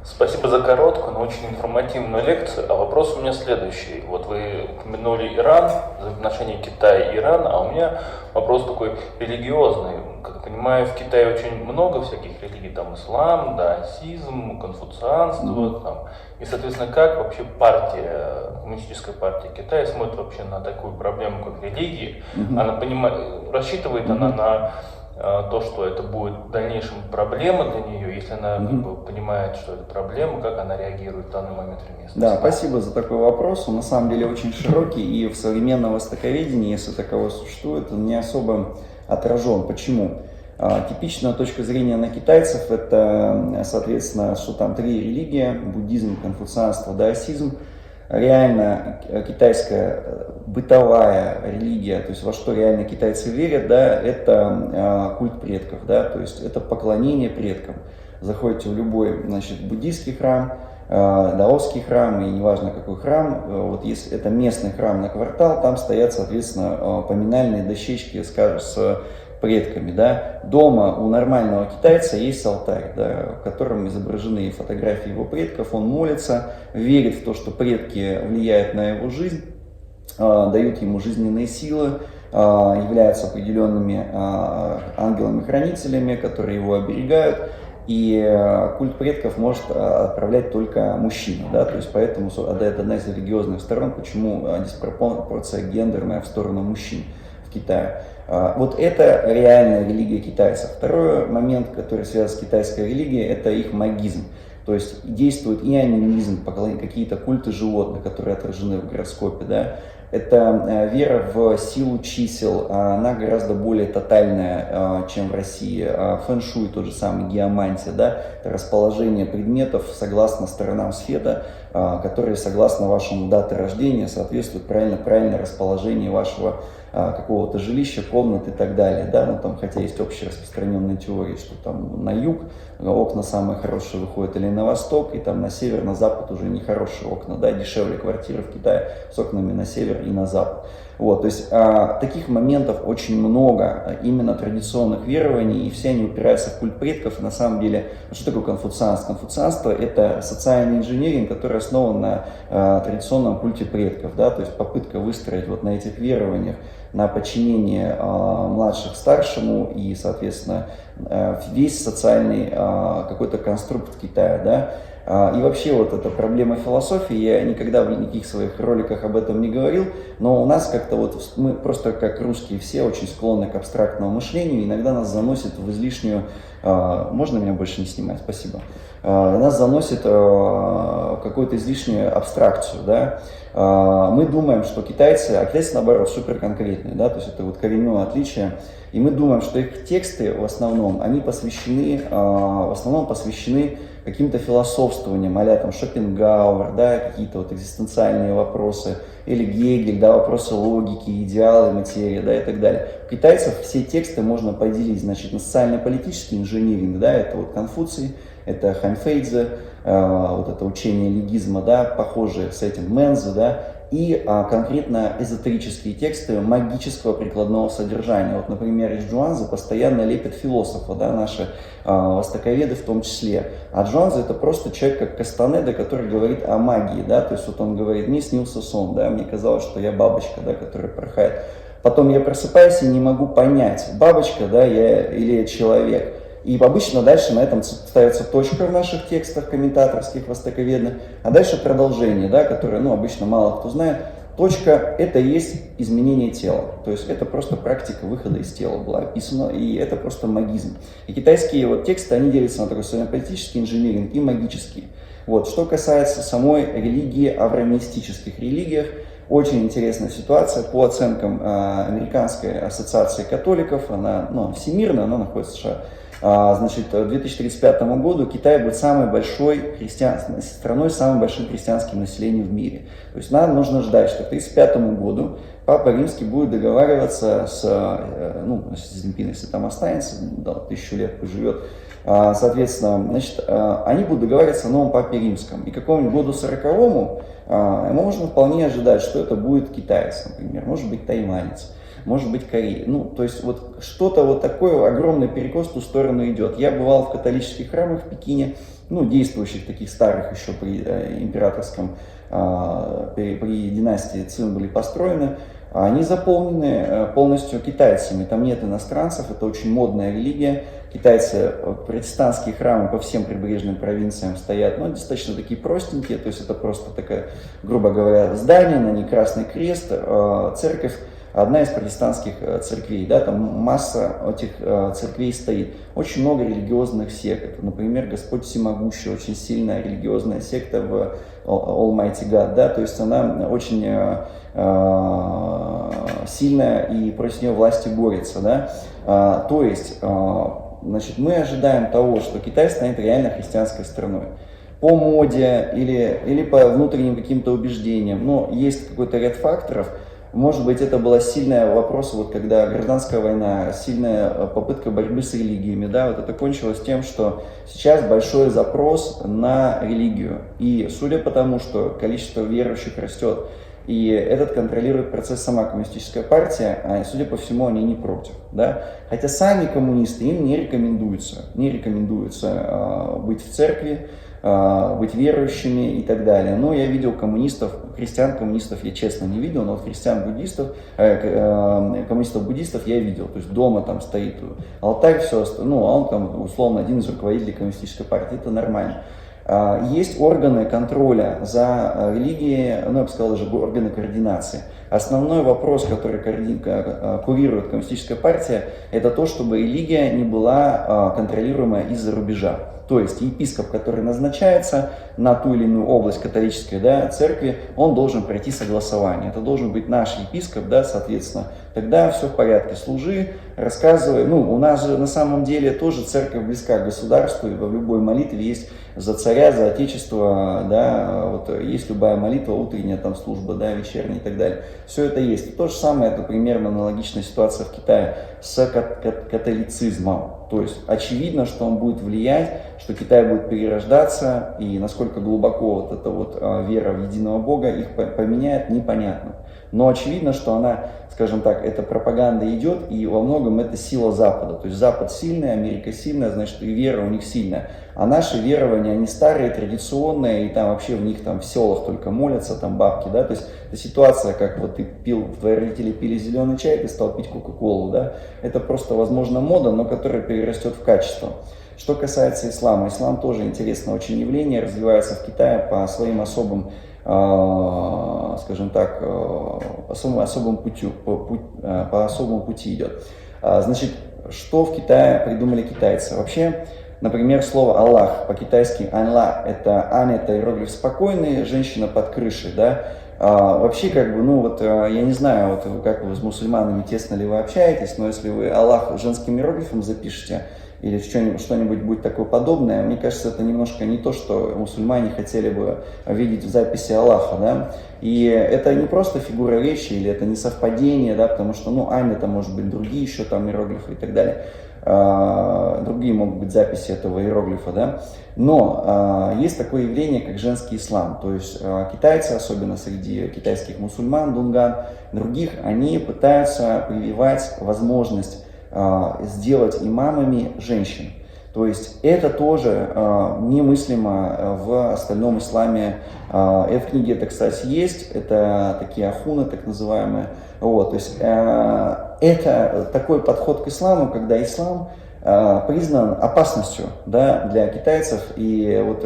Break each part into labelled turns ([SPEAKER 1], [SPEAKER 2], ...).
[SPEAKER 1] Спасибо за короткую, но очень информативную лекцию. А вопрос у меня следующий. Вот вы упомянули Иран, взаимоотношения Китая и Ирана, а у меня вопрос такой религиозный. Как я понимаю, в Китае очень много всяких религий, там ислам, даосизм, конфуцианство, там. И, соответственно, как вообще коммунистическая партия Китая смотрит вообще на такую проблему, как религии? Она понимает, рассчитывает она на то, что это будет в дальнейшем проблема для нее, если она как бы понимает, что это проблема, как она реагирует в данный момент в местности.
[SPEAKER 2] Да, спасибо за такой вопрос. Он на самом деле очень широкий, и в современном востоковедении, если таковое существует, он не особо отражен. Почему? Типичная точка зрения на китайцев — это, соответственно, что там три религии: буддизм, конфуцианство, даосизм. Реально китайская бытовая религия, то есть во что реально китайцы верят, да, это культ предков, да, то есть это поклонение предкам. Заходите в любой, значит, буддийский храм, даосский храм, и неважно какой храм, вот если это местный храм на квартал, там стоят, соответственно, поминальные дощечки, скажем, с предками, да. Дома у нормального китайца есть алтарь, да, в котором изображены фотографии его предков. Он молится, верит в то, что предки влияют на его жизнь, дают ему жизненные силы, являются определенными ангелами-хранителями, которые его оберегают. И культ предков может отправлять только мужчина, да, то есть поэтому это одна из религиозных сторон, почему диспропорция гендерная в сторону мужчин в Китае. Вот это реальная религия китайцев. Второй момент, который связан с китайской религией, это их магизм. То есть действует и анимизм, какие-то культы животных, которые отражены в гороскопе, да. Это вера в силу чисел, она гораздо более тотальная, чем в России. Фэн-шуй, тот же самый, геомантия, да, это расположение предметов согласно сторонам света, которые согласно вашему дате рождения соответствуют правильное расположение вашего какого-то жилища, комнат и так далее, да, ну там, хотя есть общие распространенные теории, что там на юг окна самые хорошие выходят или на восток, и там на север, на запад уже нехорошие окна, да, дешевле квартиры в Китае с окнами на север и на запад. Вот, то есть таких моментов очень много, именно традиционных верований, и все они упираются в культ предков. И на самом деле, что такое конфуцианство? Конфуцианство — это социальный инженеринг, который основан на традиционном культе предков, да, то есть попытка выстроить вот на этих верованиях, на подчинение младших старшему и, соответственно, весь социальный какой-то конструкт Китая, да. И вообще вот эта проблема философии, я никогда в никаких своих роликах об этом не говорил, но у нас как-то вот, мы просто как русские все очень склонны к абстрактному мышлению, иногда нас заносит в излишнюю, можно меня больше не снимать, спасибо, нас заносит в какую-то излишнюю абстракцию, да. Мы думаем, что китайцы, а китайцы наоборот супер конкретные, да, то есть это вот коренное отличие, и мы думаем, что их тексты в основном, они посвящены, каким-то философствованиям, а-ля там Шопенгауэр, да, какие-то вот экзистенциальные вопросы, или Гегель, да, вопросы логики, идеалы, материи, да, и так далее. У китайцев все тексты можно поделить, значит, на социально-политический инжиниринг, да, это вот Конфуций, это Ханьфэйцзе, вот это учение легизма, да, похожие с этим Мензе, да, и конкретно эзотерические тексты магического прикладного содержания. Вот, например, из Джуанза постоянно лепят философа, да, наши востоковеды в том числе. А Джуанза — это просто человек, как Кастанеда, который говорит о магии, да, то есть вот он говорит: мне снился сон, да, мне казалось, что я бабочка, да, которая порхает. Потом я просыпаюсь и не могу понять, бабочка, да, я или я человек. И обычно дальше на этом ставится точка в наших текстах комментаторских, востоковедных, а дальше продолжение, да, которое, ну, обычно мало кто знает. Точка — это есть изменение тела, то есть это просто практика выхода из тела была описана, и это просто магизм. И китайские вот тексты, они делятся на такой социально-политический инжиниринг и магический. Вот. Что касается самой религии, авраамистических религиях, очень интересная ситуация. По оценкам Американской ассоциации католиков, она, ну, всемирная, она находится в США. Значит, к 2035 году Китай будет самой большой страной с самым большим христианским населением в мире. То есть нам нужно ждать, что к 1935 году Папа Римский будет договариваться с Си Цзиньпин, если там останется, да, 1000 лет поживет. Соответственно, значит, они будут договариваться о новом Папе Римском. И к какому-нибудь году 40-му можно вполне ожидать, что это будет китаец, например, может быть тайванец, может быть Корея. Ну, то есть вот что-то вот такое, огромный перекос в ту сторону идет. Я бывал в католических храмах в Пекине, ну, действующих таких старых еще при императорском, при династии Цин были построены, они заполнены полностью китайцами, там нет иностранцев, это очень модная религия. Китайцы, протестантские храмы по всем прибрежным провинциям стоят, но достаточно такие простенькие, то есть это просто такая, грубо говоря, здание, на ней красный крест, церковь, одна из протестантских церквей, да, там масса этих церквей стоит. Очень много религиозных сект, это, например, Господь Всемогущий, очень сильная религиозная секта в Almighty God, да, то есть она очень сильная и против нее власти борется, да, то есть, значит, мы ожидаем того, что Китай станет реально христианской страной. По моде или по внутренним каким-то убеждениям, но есть какой-то ряд факторов. Может быть, это был сильный вопрос, вот когда гражданская война, сильная попытка борьбы с религиями, да, вот это кончилось тем, что сейчас большой запрос на религию. И судя по тому, что количество верующих растет, и этот контролирует процесс сама коммунистическая партия, а судя по всему, они не против, да. Хотя сами коммунисты, им не рекомендуется быть в церкви, быть верующими и так далее. Но я видел коммунистов, христиан-коммунистов я честно не видел, но вот христиан-буддистов, коммунистов-буддистов я видел. То есть дома там стоит алтарь, все остальное, ну, а он там условно один из руководителей коммунистической партии, это нормально. Есть органы контроля за религией, ну, я бы сказал, даже органы координации. Основной вопрос, который курирует коммунистическая партия, это то, чтобы религия не была контролируемая из-за рубежа. То есть епископ, который назначается на ту или иную область католической, да, церкви, он должен пройти согласование. Это должен быть наш епископ, да, соответственно. Тогда все в порядке. Служи, рассказывай. Ну, у нас же на самом деле тоже церковь близка к государству, и в любой молитве есть за царя, за отечество, да, вот есть любая молитва, утренняя там служба, да, вечерняя и так далее. Все это есть. То же самое, это примерно аналогичная ситуация в Китае с католицизмом. То есть очевидно, что он будет влиять, что Китай будет перерождаться, и насколько глубоко вот эта вот вера в единого Бога их поменяет, непонятно. Но очевидно, что она, скажем так, эта пропаганда идет, и во многом это сила Запада. То есть Запад сильный, Америка сильная, значит и вера у них сильная. А наши верования, они старые, традиционные, и там вообще в них там в селах только молятся, там бабки, да. То есть это ситуация, как вот твои родители пили зеленый чай, ты стал пить кока-колу, да. Это просто, возможно, мода, но которая перерастет в качество. Что касается ислама, ислам тоже интересное очень явление, развивается в Китае по своим особым, скажем так, по особому пути идет. Значит, что в Китае придумали китайцы? Вообще, например, слово Аллах по-китайски Анла, это иероглиф спокойный, женщина под крышей, да. Вообще, как бы, ну вот, я не знаю, вот как вы с мусульманами, тесно ли вы общаетесь, но если вы Аллах женским иероглифом запишете, или что-нибудь будет такое подобное, мне кажется, это немножко не то, что мусульмане хотели бы видеть в записи Аллаха, да, и это не просто фигура речи, или это не совпадение, да, потому что, ну, Ань, это может быть другие еще там иероглифы и так далее, другие могут быть записи этого иероглифа, да, но есть такое явление, как женский ислам, то есть китайцы, особенно среди китайских мусульман, дунган, других, они пытаются прививать возможность сделать имамами женщин. То есть это тоже немыслимо в остальном исламе. В книге это, кстати, есть. Это такие ахуны, так называемые. Вот, то есть это такой подход к исламу, когда ислам признан опасностью, да, для китайцев, и вот,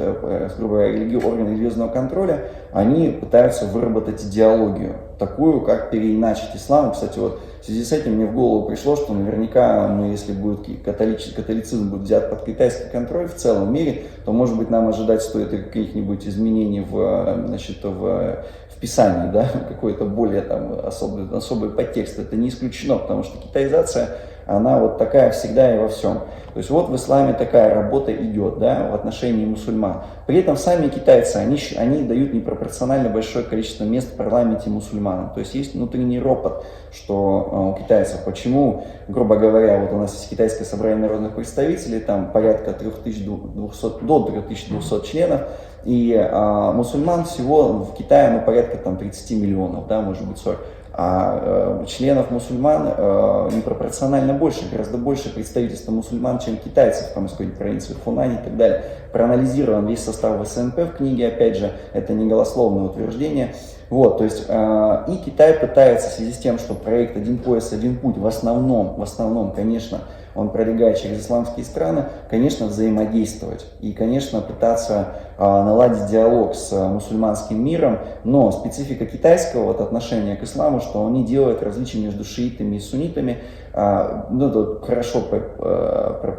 [SPEAKER 2] грубо говоря, органы религиозного контроля, они пытаются выработать идеологию, такую, как переиначить ислам. Кстати, вот в связи с этим мне в голову пришло, что наверняка, если будет католицизм будет взят под китайский контроль в целом мире, то, может быть, нам ожидать стоит каких-нибудь изменений в Писании, да, какой-то более там особый подтекст. Это не исключено, потому что китаизация, она вот такая всегда и во всем. То есть вот в исламе такая работа идет, да, в отношении мусульман. При этом сами китайцы, они дают непропорционально большое количество мест в парламенте мусульманам. То есть есть внутренний ропот, что у китайцев, почему, грубо говоря, вот у нас есть китайское собрание народных представителей, там порядка 3200, до 3200 членов, и мусульман всего в Китае, порядка там 30 миллионов, да, может быть 40. членов мусульман непропорционально больше, гораздо больше представительства мусульман, чем китайцев там, из какой-нибудь провинции Хунань и так далее. Проанализирован весь состав ВСНП в книге, опять же, это не голословное утверждение. Вот, то есть и Китай пытается в связи с тем, что проект «Один пояс, один путь» в основном, конечно, он пролегает через исламские страны, конечно, взаимодействовать и, конечно, пытаться наладить диалог с мусульманским миром, но специфика китайского вот отношения к исламу, что он не делает различий между шиитами и суннитами. Это хорошо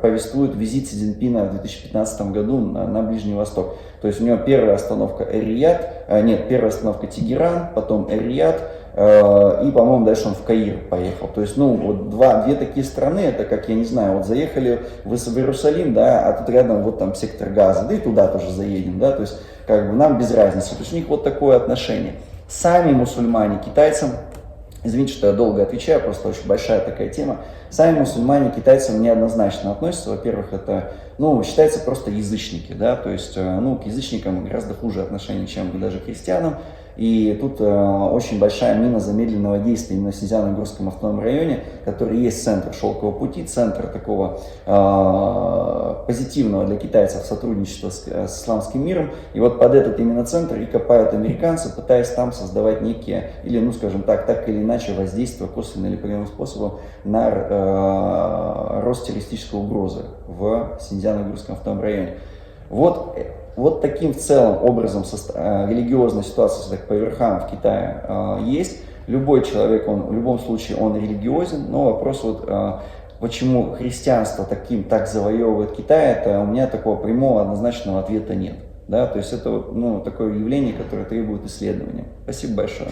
[SPEAKER 2] повествует визит Си Цзиньпина в 2015 году на Ближний Восток. То есть у него первая остановка первая остановка Тегеран, потом Эр-Рияд, и, по-моему, дальше он в Каир поехал. То есть, вот две такие страны, это как, я не знаю, вот заехали в Иерусалим, да, а тут рядом вот там сектор Газа, да и туда тоже заедем, да, то есть, как бы нам без разницы. То есть у них вот такое отношение. Сами мусульмане китайцам, извините, что я долго отвечаю, просто очень большая такая тема. Сами мусульмане к китайцам неоднозначно относятся. Во-первых, это, считается просто язычники, да, то есть, к язычникам гораздо хуже отношение, чем даже к христианам. И тут очень большая мина замедленного действия именно в Синьцзяно-Уйгурском автономном районе, который есть центр шелкового пути, центр такого позитивного для китайцев сотрудничества с исламским миром. И вот под этот именно центр и копают американцы, пытаясь там создавать некие, или, скажем так или иначе воздействие косвенно или прямым способом на рост террористической угрозы в Синьцзяно-Уйгурском автономном районе. Вот таким в целом образом религиозная ситуация по верхам в Китае есть. Любой человек, он в любом случае он религиозен, но вопрос почему христианство так завоевывает Китай, это у меня такого прямого однозначного ответа нет. Да? То есть это такое явление, которое требует исследования. Спасибо большое.